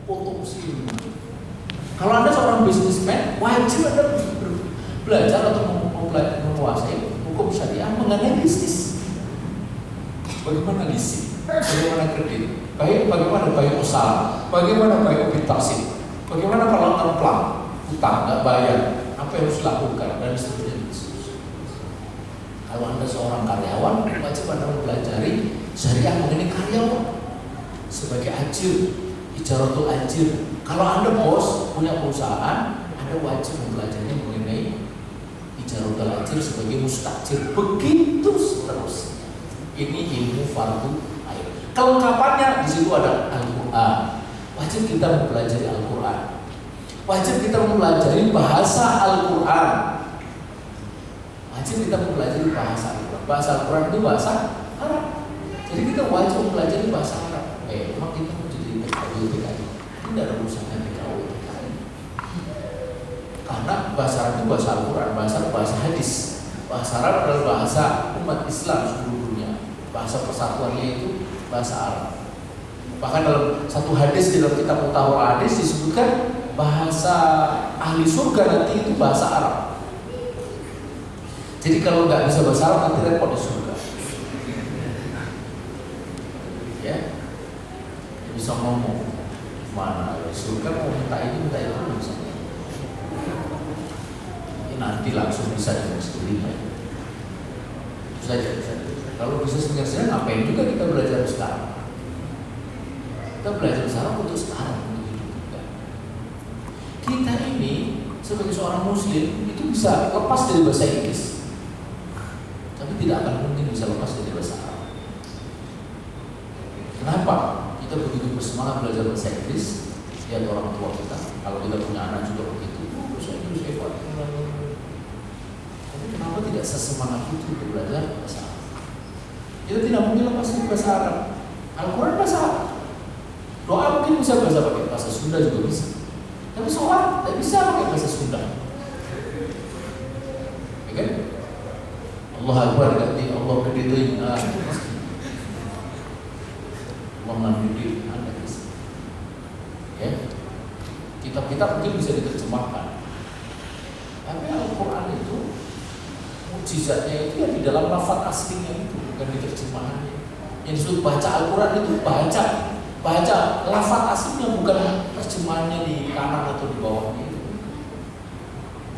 otopsi. Kalau Anda seorang bisnismen, wajib Anda belajar atau menguasai hukum syariah mengenai bisnis. Bagaimana leasing, bagaimana kredit, bagaimana bayar usaha, bagaimana bayar obligasi, bagaimana kalau terplang, hutang nggak bayar, apa yang harus dilakukan dan seterusnya. Kalau Anda seorang karyawan, wajib Anda mempelajari syariah mengenai karyawan sebagai ajir, ijaratul ajir. Kalau Anda bos punya perusahaan, Anda wajib mempelajari mengenai ijaratul ajir sebagai mustajir. Begitu seterusnya. Ini ilmu fardu ain. Kelengkapannya di situ ada Al-Qur'an. Wajib kita mempelajari Al-Qur'an. Wajib kita mempelajari bahasa Al-Qur'an. Wajib kita mempelajari bahasa Al-Qur'an. Bahasa Al-Qur'an itu bahasa Arab. Jadi kita wajib mempelajari bahasa Arab. Memang kita mau jadi TKI. Tidak ada urusannya TKI. Karena bahasa Arab itu bahasa Al-Qur'an, bahasa hadis. Bahasa Arab adalah bahasa umat Islam seluruh dunia. Bahasa persatuannya itu bahasa Arab. Bahkan dalam satu hadis di dalam kitab Mutahharah hadis disebutkan bahasa ahli surga nanti itu bahasa Arab. Jadi kalau nggak bisa bahasa Arab nanti repot di surga. Ya, bisa ngomong mana surga mau minta ini misalnya. Ini nanti langsung bisa dengan sendirinya. Itu saja. Kalau bisa sendiri ngapain juga kita belajar sekarang? Kita belajar sekarang untuk sekarang. Kita ini sebagai seorang Muslim itu bisa lepas dari bahasa Inggris, tapi tidak akan mungkin bisa lepas dari bahasa Arab. Kenapa? Kita begitu bersemangat belajar bahasa Inggris, lihat orang tua kita. Kalau kita punya anak juga begitu, bahasa Inggris hebat. Tapi kenapa tidak sesemangat itu untuk belajar bahasa Arab? Kita tidak mungkin lepas dari bahasa Arab. Al-Quran bahasa Arab. Doa mungkin bisa pakai bahasa Sunda juga bisa. Tapi sholat tidak bisa pakai bahasa Sunda. Ya kan? Allah Akbar ganti Allah gede Allah mandiri ada bisa. Ya. Kitab-kitab mungkin bisa diterjemahkan. Tapi Al-Quran itu mukjizatnya itu ya di dalam lafaz aslinya itu, bukan di terjemahannya. Yang disebut baca Al-Quran itu baca lafaz aslinya, bukan terjemahannya di kanan atau di bawahnya itu.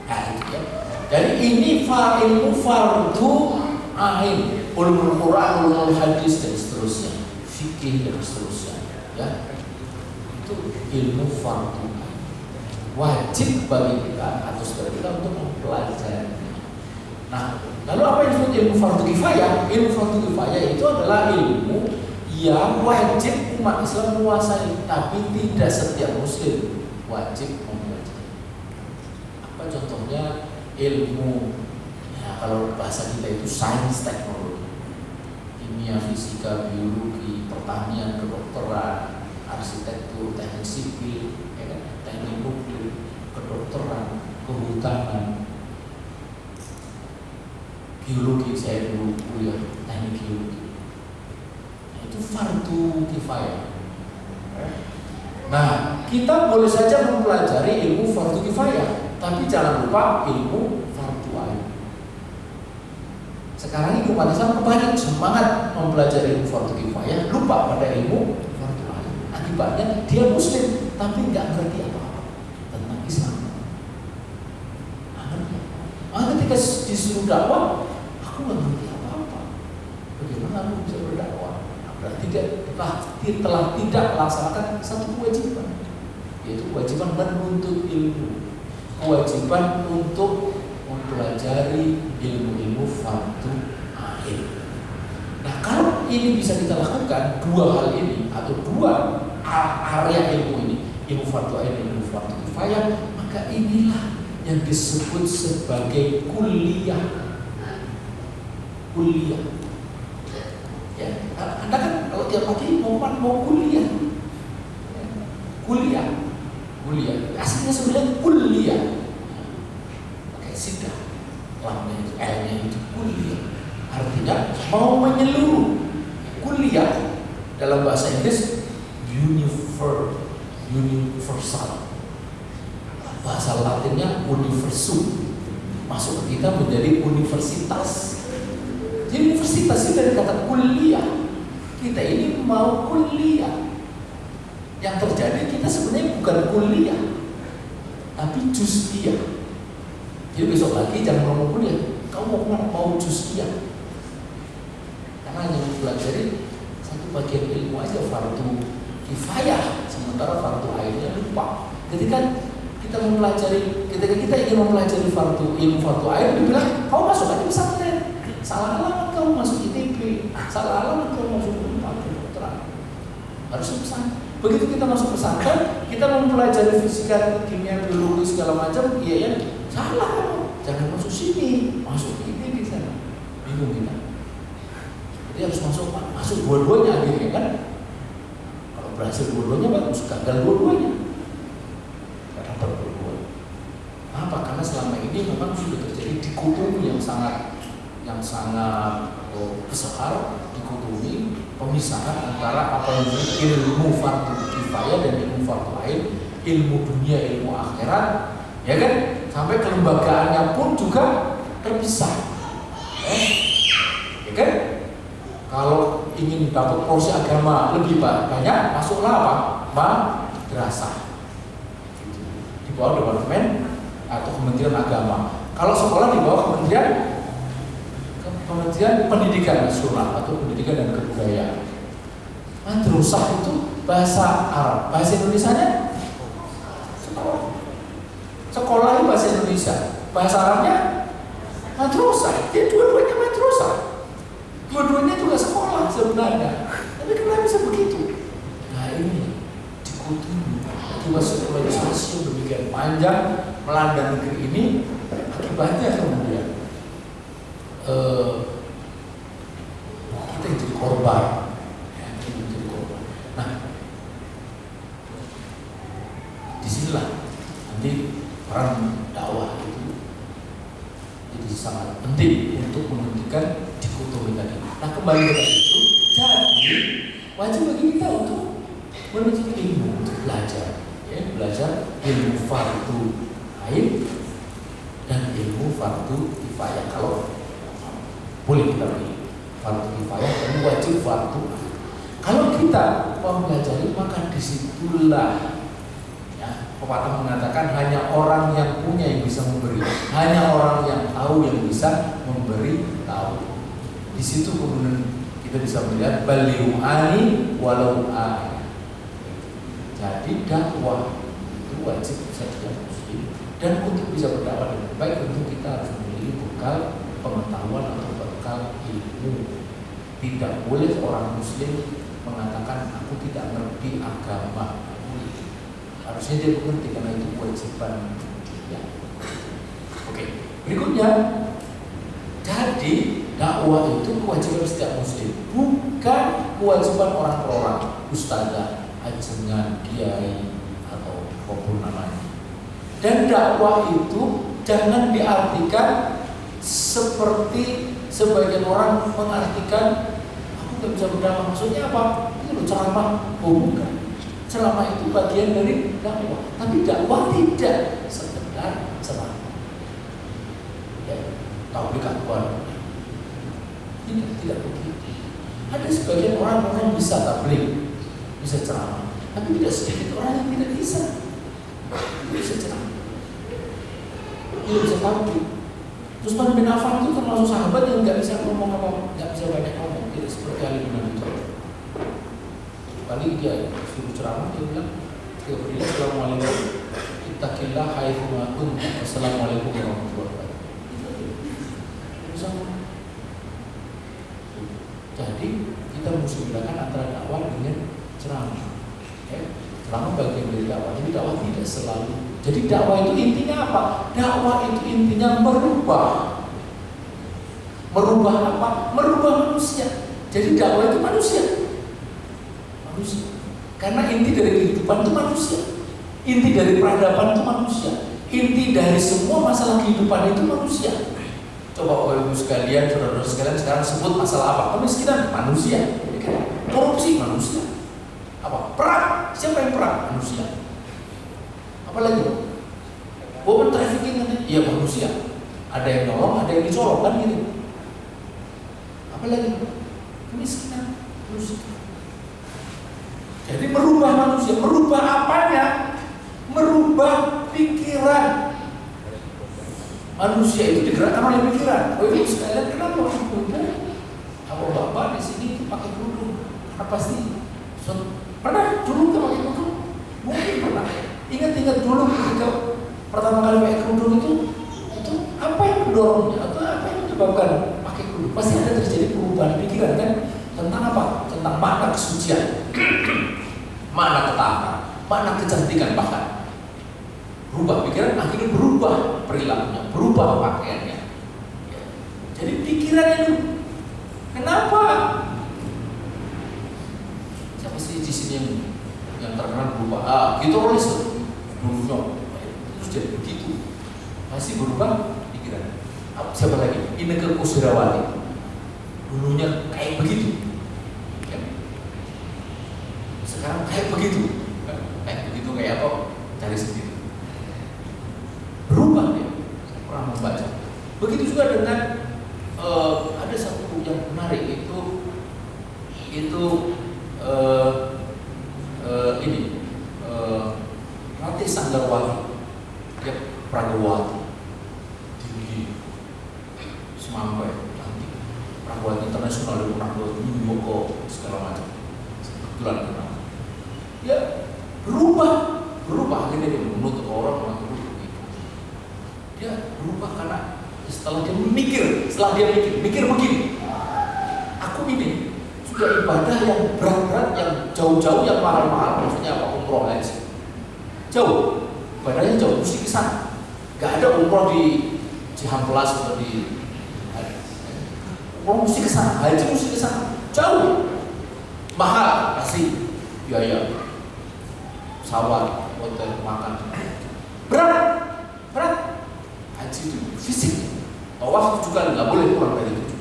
Nah itu ya. Jadi ini ilmu fardu ain, ulumul Quran, ulumul hadis dan seterusnya, fikih dan seterusnya. Ya, itu ilmu fardu ain. Wajib bagi kita atau saudara kita untuk mempelajari. Nah, lalu apa yang disebut ilmu fardu kifayah? Ilmu fardu kifayah itu adalah ilmu yang wajib umat Islam menguasai, tapi tidak setiap Muslim wajib mempelajari. Apa contohnya? Ilmu, ya kalau bahasa kita itu sains teknologi, kimia, fisika, biologi, pertanian, kedokteran, arsitektur, teknik sipil, ya kan? Teknik nuklir, kedokteran, kehutanan, geologi. Saya dulu kuliah teknik geologi. Nah, itu fardu kifayah. Nah, kita boleh saja mempelajari ilmu fardu kifayah, tapi jangan lupa ilmu fardu ain. Sekarang ini umat Islam banyak semangat mempelajari ilmu fardu kifayah, lupa pada ilmu fardu ain. Akibatnya dia Muslim tapi nggak ngerti apa-apa tentang Islam. Ketika disuruh dakwah, aku nggak ngerti apa-apa. Bagaimana aku bisa berdakwah? Berarti dia telah tidak melaksanakan satu kewajiban, yaitu kewajiban menuntut ilmu, kewajiban untuk mempelajari ilmu-ilmu fardu ain. Nah, kalau ini bisa kita lakukan, dua hal ini atau dua area ilmu ini, ilmu fardu ain dan ilmu fardu kifayah, maka inilah yang disebut sebagai kuliah. Ya, Anda kan kalau tiap pagi mau kuliah, aslinya sebenarnya kuliah, pakai sidah, lamnya itu L-nya itu kuliah, artinya mau menyeluruh. Kuliah dalam bahasa Inggris universal. Bahasa Latinnya universum. Masuk ke kita menjadi universitas. Jadi universitas itu dari kata kuliah. Kita ini mau kuliah. Yang terjadi kita sebenarnya bukan kuliah, tapi juz'iyah. Jadi besok lagi jangan ngomong kuliah, kamu mau juz'iyah. Karena yang dipelajari satu bagian ilmu aja fardu kifayah, sementara fardu ainnya lupa. Jadi kan kita mempelajari, ketika kita ingin mempelajari ilmu fardu ain, dibilang kamu masuk aja pesantren. Salah alamat kamu masuk ITB, salah alamat kamu masuk kedokteran. Harus pesantren. Begitu kita masuk pesantren, kita mempelajari fisika, kimia, biologi segala macam, iya ya, salah kamu. Jangan masuk sini, masuk ini di sana. Bingung kita. Jadi harus masuk dua-duanya akhirnya kan. Kalau berhasil dua-duanya bagus, gagal dua-duanya. Tidak dapat dua-duanya. Apa? Karena selama ini memang sudah terjadi dikotomi yang sangat besar, dikotomi pemisahan antara apa yang disebut ilmu fardu kifayah dan ilmu fardu ain, ilmu dunia, ilmu akhirat, ya kan? Sampai kelembagaannya pun juga terpisah, ya kan? Kalau ingin dapat porsi agama lebih banyak, masuklah apa? Madrasah. Di bawah departemen atau Kementerian Agama. Kalau sekolah di bawah Kementerian Pendidikan Nasional atau Pendidikan dan Kebudayaan. Madrasah itu bahasa Arab, bahasa Indonesianya sekolah. Sekolah itu bahasa Indonesia, bahasa Arabnya madrasah. Jadi dua-duanya madrasah. Dua-duanya juga sekolah sebenarnya. Tapi kenapa bisa begitu? Nah ini dikotomi. Akibat sekularisasi yang demikian panjang melanda negeri ini, akibatnya kemudian kita jadi korban. Kita jadi korban. Nah, disinilah nanti peran dakwah itu jadi sangat penting untuk menghentikan dikotomi tadi. Nah, kembali ke itu, jadi wajib bagi kita untuk menuntut ilmu, untuk belajar, ya, belajar ilmu fardu ain dan ilmu fardu kifayah. Kalau boleh kita pilih fardu kifayah dan wajib fardu. Kalau kita mempelajari, maka disitulah ya, pepatah mengatakan hanya orang yang punya yang bisa memberi, hanya orang yang tahu yang bisa memberi tahu. Di situ kemudian kita bisa melihat baliu'ani walau ayat. Jadi dakwah itu wajib setiap muslim, dan untuk bisa berdakwah dengan baik tentu kita harus memiliki bekal pengetahuan atau bekal ilmu. Tidak boleh orang muslim mengatakan aku tidak ngerti agama. Harusnya dia mengerti karena itu kewajiban ya. Oke, berikutnya. Jadi dakwah itu kewajiban setiap muslim, bukan kewajiban orang per orang, ustazah, ajengan, kiai atau apapun namanya. Dan dakwah itu jangan diartikan seperti sebagian orang mengartikan aku nggak bisa berdakwah. Maksudnya apa? Itu ceramah. Oh bukan. Ceramah itu bagian dari dakwah. Tapi dakwah tidak sekedar ceramah. Ya, tabligh akbar. Tidak begitu. Ada sebagian orang bisa tabligh, bisa ceramah. Tapi tidak sedikit orang yang tidak bisa. Tidak bisa ceramah. Tidak bisa tabligh. Utsman bin Affan itu termasuk sahabat yang nggak bisa ngomong apa, nggak bisa banyak ngomong, tidak seperti Ali bin Abi Thalib. Kali dia suruh ceramah, dia bilang, dia beri assalamualaikum, ittaqillah haitsu ma kunta, assalamualaikum warahmatullahi wabarakatuh. Jadi kita mesti bedakan antara dakwah dengan ceramah. Ceramah bagian dari dakwah. Jadi dakwah tidak selalu. Jadi dakwah itu intinya apa? Dakwah itu intinya merubah. Merubah apa? Merubah manusia. Jadi dakwah itu manusia. Manusia. Karena inti dari kehidupan itu manusia. Inti dari peradaban itu manusia. Inti dari semua masalah kehidupan itu manusia. Coba Bapak Ibu sekalian, saudara-saudara sekalian sekarang sebut masalah apa? Kemiskinan manusia. Korupsi manusia. Apa? Perang. Siapa yang perang? Manusia. Apalagi woman trafficking kan? Iya manusia. Ada yang nolong, ada yang dicolong kan gitu. Apalagi kemiskinan manusia. Jadi merubah manusia, merubah apanya? Merubah pikiran. Manusia itu digerakkan oleh pikiran. Oh ini sekalian kenapa ibu kalau bapak di sini pakai kerudung? Karena pasti pernah dulu nggak pakai kerudung? Mungkin pernah. Ingat dulu ketika pertama kali pakai kerudung itu apa yang mendorongnya atau apa yang menyebabkan pakai kerudung? Pasti ada terjadi perubahan pikiran kan tentang apa? Tentang makna kesucian, makna ketaatan, makna kecantikan bahkan. Berubah pikiran, akhirnya berubah perilakunya, berubah pakaiannya. Jadi pikiran itu, kenapa? Siapa sih di sini yang terkenal berubah? Gitu Rolis, dulunya terus jadi begitu, masih berubah pikiran. Siapa lagi? Inneke Koesherawati, dulunya kayak begitu, sekarang kayak begitu, kayak apa? Cari sendiri. Berubah ya, saya pernah membaca. Begitu juga dengan ada satu yang menarik itu Rati Sanggarwati, dia Pragawati, tinggi, semampai, cantik, Pragawati internasional, dia pernah ke New York segala macam. Kebetulan kenal. Ya berubah akhirnya dia menuntut orang. Dia berubah karena setelah dia mikir begini, aku ini sudah ibadah yang berat-berat, yang jauh-jauh, yang mahal-mahal, maksudnya apa, umroh haji, jauh, ibadahnya jauh, mesti ke sana. Gak ada umroh di Cihampelas atau di umroh mesti ke sana, haji mesti ke sana, jauh, mahal, kasih biaya, pesawat, hotel, makan, berat. Haji itu fisik, tawaf juga nggak boleh kurang dari 7,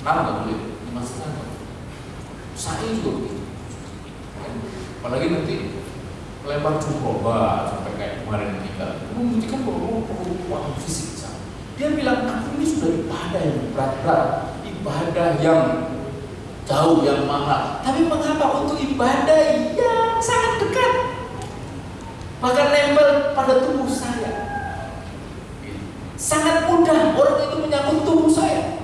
6 nggak boleh, 5,5. Sa'i juga begitu. Apalagi nanti lempar jumroh sampai kayak kemarin kita, membuktikan bahwa perlu waktu fisik sana. Dia bilang aku ini sudah ibadah yang berat-berat, ibadah yang jauh, yang mahal. Tapi mengapa untuk ibadah yang sangat dekat, bahkan nempel pada tubuh saya? Sangat mudah orang itu menyangkut tubuh saya,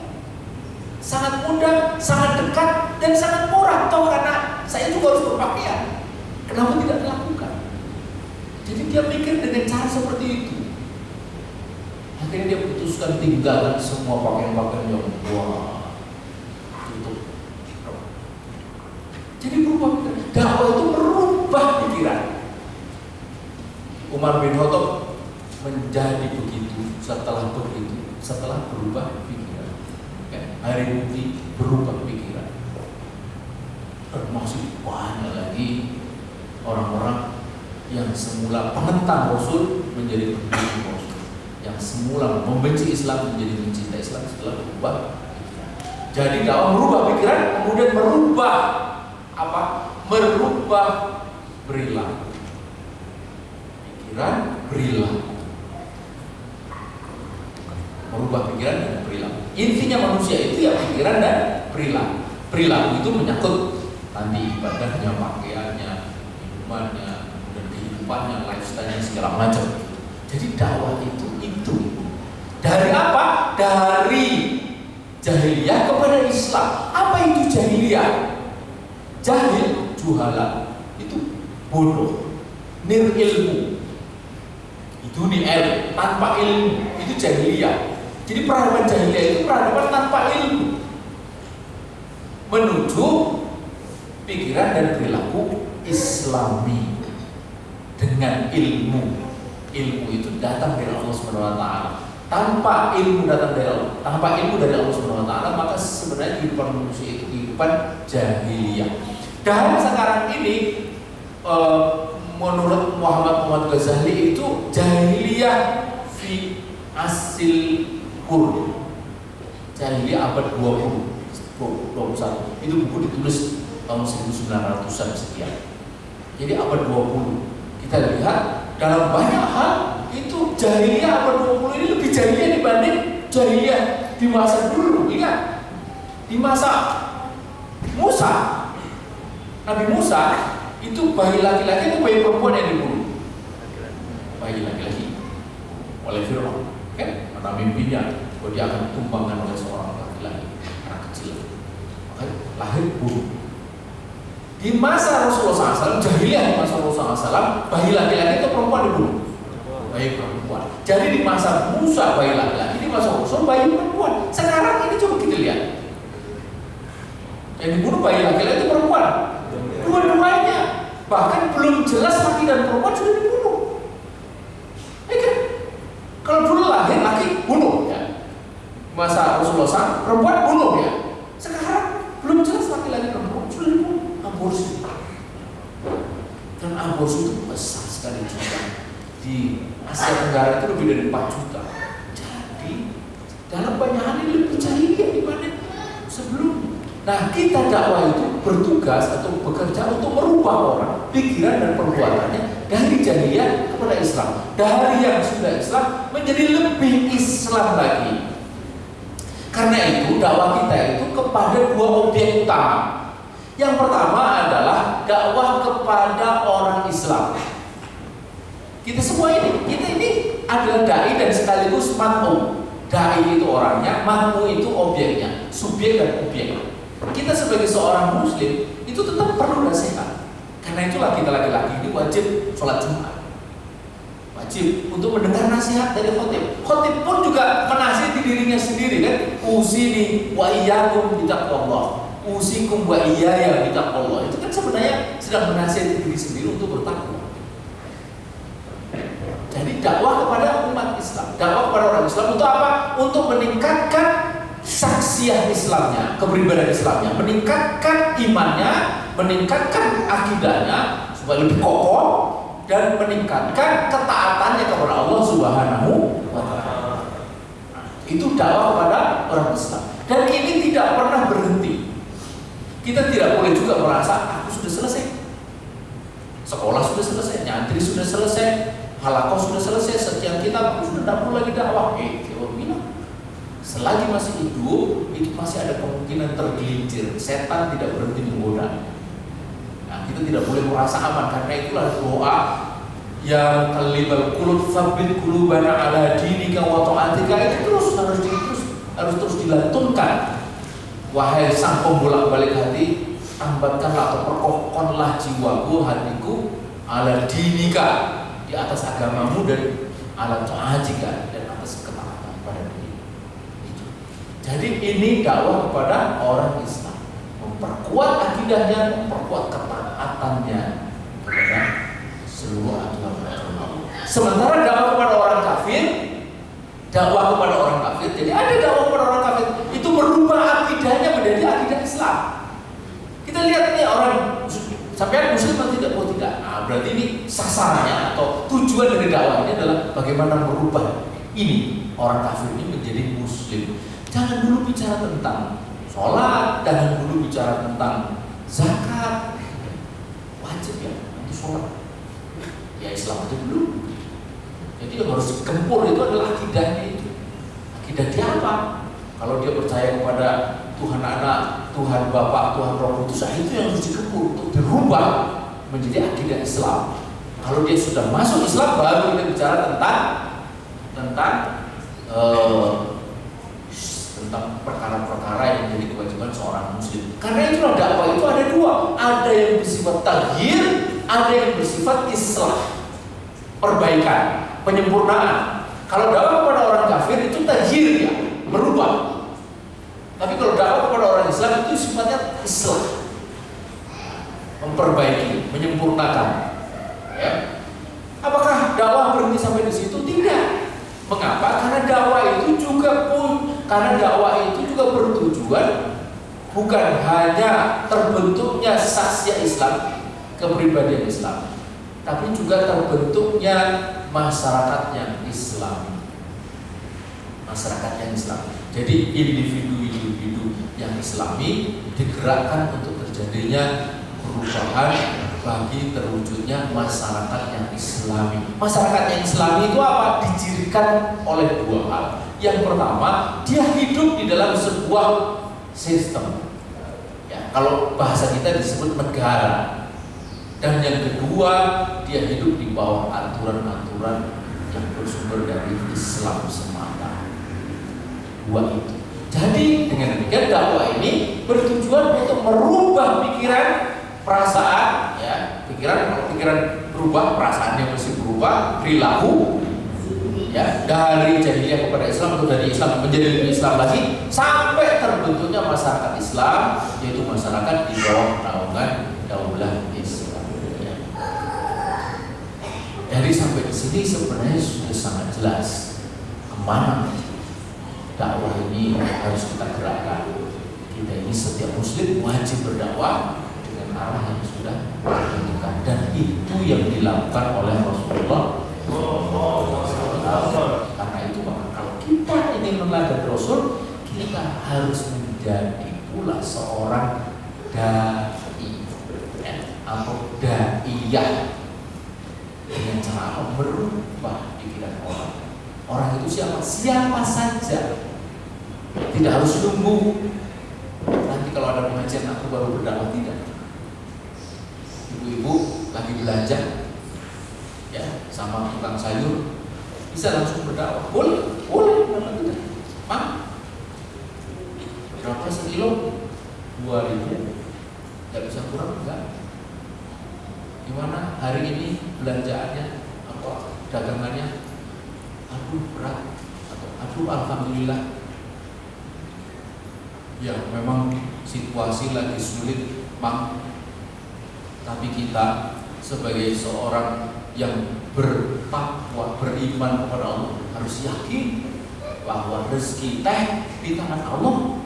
sangat mudah, sangat dekat, dan sangat murah. Tahu karena saya juga harus berpakaian, kenapa tidak dilakukan? Jadi dia mikir dengan cara seperti itu. Akhirnya dia putuskan tinggalkan semua pakaian-pakaian yang tutup. Jadi berubah pikiran. Dakwah itu merubah pikiran. Umar bin Khattab menjadi begitu. Setelah berubah pikiran, hari ini berubah pikiran. Dan masih banyak lagi orang-orang yang semula penentang Rasul menjadi pendukung Rasul, yang semula membenci Islam menjadi mencintai Islam setelah berubah pikiran. Jadi dakwah merubah pikiran, kemudian merubah apa? Merubah perilaku. Pikiran, perilaku. Merubah pikiran dan perilaku. Intinya manusia itu ya pikiran dan perilaku. Perilaku itu menyangkut nanti ibadahnya, pakaiannya, minumannya, dan kehidupannya, lifestyle-nya segala macam. Jadi dakwah itu dari apa? Dari jahiliyah kepada Islam. Apa itu jahiliyah? Jahil, juhala, itu bodoh, nir ilmu, itu ilmu, tanpa ilmu, itu jahiliyah. Jadi peradaban jahiliyah itu peradaban tanpa ilmu, menuju pikiran dan perilaku Islami dengan ilmu. Ilmu itu datang dari Allah Subhanahu wa taala. Tanpa ilmu datang dari Allah, tanpa ilmu dari Allah Subhanahu wa taala, maka sebenarnya kehidupan manusia itu kehidupan jahiliyah. Dan sekarang ini menurut Muhammad Ghazali itu jahiliyah fi asil Qur'an. Jahiliyah abad 21. Itu buku ditulis tahun 1900-an sekian. Jadi abad 20. Kita lihat dalam banyak hal itu jahiliyah abad 20 ini lebih jahiliyah dibanding jahiliyah di masa dulu. Ingat, di masa Musa, Nabi Musa itu bayi laki-laki itu bayi perempuan yang dibunuh. Bayi laki-laki oleh Fir'aun, kan? Mana mimpinya bahwa dia akan ditumbangkan oleh seorang laki-laki, anak kecil, makanya lahir bunuh. Di masa Rasulullah SAW, jahiliyah di masa Rasulullah SAW, bayi laki-laki itu perempuan dibunuh, bayi perempuan. Jadi di masa Musa bayi laki-laki, di masa Rasul bayi perempuan. Sekarang ini coba kita lihat, yang dibunuh bayi laki-laki itu perempuan, dua-duanya. Bahkan belum jelas laki dan perempuan sudah dibunuh. Kan? Kalau dulu laki bunuh ya, masa Rasulullah SAW perempuan bunuh ya. Sekarang belum jelas laki-laki dan perempuan sudah dibunuh. Aborsi, dan aborsi itu besar sekali juga di Asia Tenggara, itu lebih dari 4 juta. Jadi dalam banyak hal ini lebih jahiliyah dibanding sebelumnya. Nah, kita dakwah itu bertugas atau bekerja untuk merubah orang, pikiran dan perbuatannya dari jahiliyah kepada Islam, dari yang sudah Islam menjadi lebih Islam lagi. Karena itu dakwah kita itu kepada 2 objek utama. Yang pertama adalah dakwah kepada orang Islam. Kita semua ini, kita ini adalah dai dan sekaligus mat'um. Dai itu orangnya, mat'um itu objeknya, subjek dan objek. Kita sebagai seorang muslim itu tetap perlu nasihat. Karena itulah kita laki-laki ini wajib sholat Jumat, wajib untuk mendengar nasihat dari khotib. Khotib pun juga menasihati dirinya sendiri kan. Usini wa iyyakum bitaqwallah, usikum wa iyaya bitaqwallah. Itu kan sebenarnya sedang menasihati diri sendiri untuk bertakwa. Jadi dakwah kepada umat Islam, dakwah kepada orang Islam untuk apa? Untuk meningkatkan saksiyah Islamnya, kepribadian Islamnya, meningkatkan imannya, meningkatkan akidahnya supaya lebih kokoh, dan meningkatkan ketaatannya kepada Allah Subhanahu wa Ta'ala. Itu dakwah kepada orang Islam. Dan ini tidak pernah berhenti. Kita tidak boleh juga merasa aku sudah selesai, sekolah sudah selesai, nyantri sudah selesai, halakoh sudah selesai, sekian kitab aku sudah tidak perlu lagi dakwah. Saya bilang, selagi masih hidup itu masih ada kemungkinan tergelincir. Setan tidak berhenti menggoda. Nah, kita tidak boleh merasa aman. Karena itulah doa yang talibal qulub tsabbit qulubana ala dinika wa ta'atika itu harus terus dilantunkan. Wahai sang pembolak-balik hati, tambatkanlah atau perkokohkanlah jiwaku, hatiku ala dinika, di atas agamamu, dan ala ta'atika, dan atas ketaatan pada diri. Itu. Jadi ini dakwah kepada orang Islam, memperkuat akidahnya, memperkuat ketaatannya kepada seluruh aturan Allah. Sementara dakwah kepada orang kafir, jadi ada dakwah kepada orang kafir itu merubah akidahnya menjadi akidah Islam. Kita lihat nih orang sampai muslim atau tidak, oh tidak. Nah, berarti ini sasarannya atau tujuan dari dakwah ini adalah bagaimana merubah ini orang kafir ini menjadi muslim. Jangan dulu bicara tentang sholat, jangan dulu bicara tentang zakat. Wajib ya untuk sholat. Ya Islam itu dulu. Jadi yang harus dikempur itu adalah akidahnya itu. Akidah dia apa? Kalau dia percaya kepada Tuhan Anak, Tuhan Bapa, Tuhan Roh Kudus, itu yang harus dikempur untuk dirubah menjadi akidah Islam. Kalau dia sudah masuk Islam, baru kita bicara tentang perkara-perkara yang menjadi kewajiban seorang muslim. Karena itulah dakwah itu ada 2, ada yang bersifat taghyir, ada yang bersifat islah, perbaikan, penyempurnaan. Kalau dakwah kepada orang kafir itu taghyir, ya, merubah. Tapi kalau dakwah kepada orang Islam itu sifatnya islah, memperbaiki, menyempurnakan. Ya. Apakah dakwah berhenti sampai di situ? Tidak. Mengapa? Karena dakwah itu juga bertujuan bukan hanya terbentuknya saksiyah Islam, kepribadian Islam, tapi juga terbentuknya masyarakat yang Islam. Masyarakat yang Islam. Jadi individu-individu yang Islami digerakkan untuk terjadinya perubahan bagi terwujudnya masyarakat yang Islami. Masyarakat yang Islami itu apa? Dicirikan oleh dua hal. Yang pertama, dia hidup di dalam sebuah sistem. Ya, kalau bahasa kita disebut negara. Dan yang kedua, dia hidup di bawah aturan-aturan yang bersumber dari Islam semata. Dua itu. Jadi dengan demikian dakwah ini bertujuan untuk merubah pikiran, perasaan, ya pikiran. Kalau pikiran berubah, perasaannya mesti berubah, perilaku, ya dari jahiliyah kepada Islam atau dari Islam menjadi lebih Islam lagi, sampai terbentuknya masyarakat Islam, yaitu masyarakat di bawah naungan daulah Islam. Ya. Dari sampai di sini sebenarnya sudah sangat jelas kemana dakwah ini harus kita gerakkan. Kita ini setiap muslim wajib berdakwah dengan arah yang sudah ditentukan, dan itu yang dilakukan oleh Rasulullah. Karena itu maka kalau kita ingin meneladani Rasul, kita harus menjadi pula seorang dai atau daiyah dengan cara merubah pikiran orang. Orang itu siapa? Siapa saja. Tidak harus nunggu nanti kalau ada pengajian aku baru berdakwah, tidak. Ibu-ibu lagi belanja, ya, sama tukang sayur, bisa langsung berdakwah. Boleh, kenapa tidak? Mak, berapa sekilo? 2.000. Tidak bisa kurang, enggak? Gimana hari ini belanjaannya, apa dagangannya? Aduh berat, atau aduh alhamdulillah. Ya memang situasi lagi sulit, Mang. Tapi kita sebagai seorang yang bertakwa, beriman kepada Allah, harus yakin bahwa rezeki teh di tangan Allah.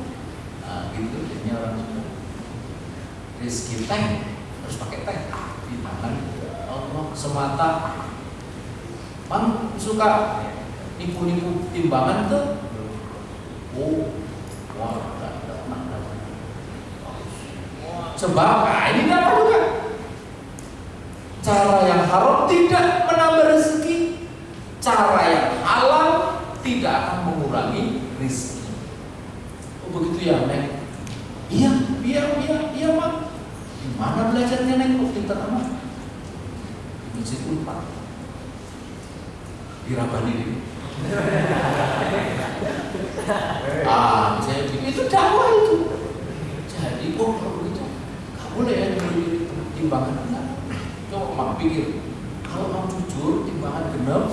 Nah, gitu jadinya orang Sunda. Rezeki teh harus pakai teh di tangan Allah semata. Mang suka nipu-nipu timbangan tuh. Oh, wah, sebab ini apa juga? Cara yang haram tidak menambah rezeki, cara yang halal tidak akan mengurangi rezeki. Oh begitu ya, Neng? Iya, Mak. Di mana belajarnya, Neng? Kok pintar amat? Di Masjid Unpad. Di Rabani ini. Saya pikir itu dakwah itu. Jadi kalau begitu, nggak boleh ya dibeli timbangan enggak. Coba Mak pikir, kalau kamu jujur timbangan genap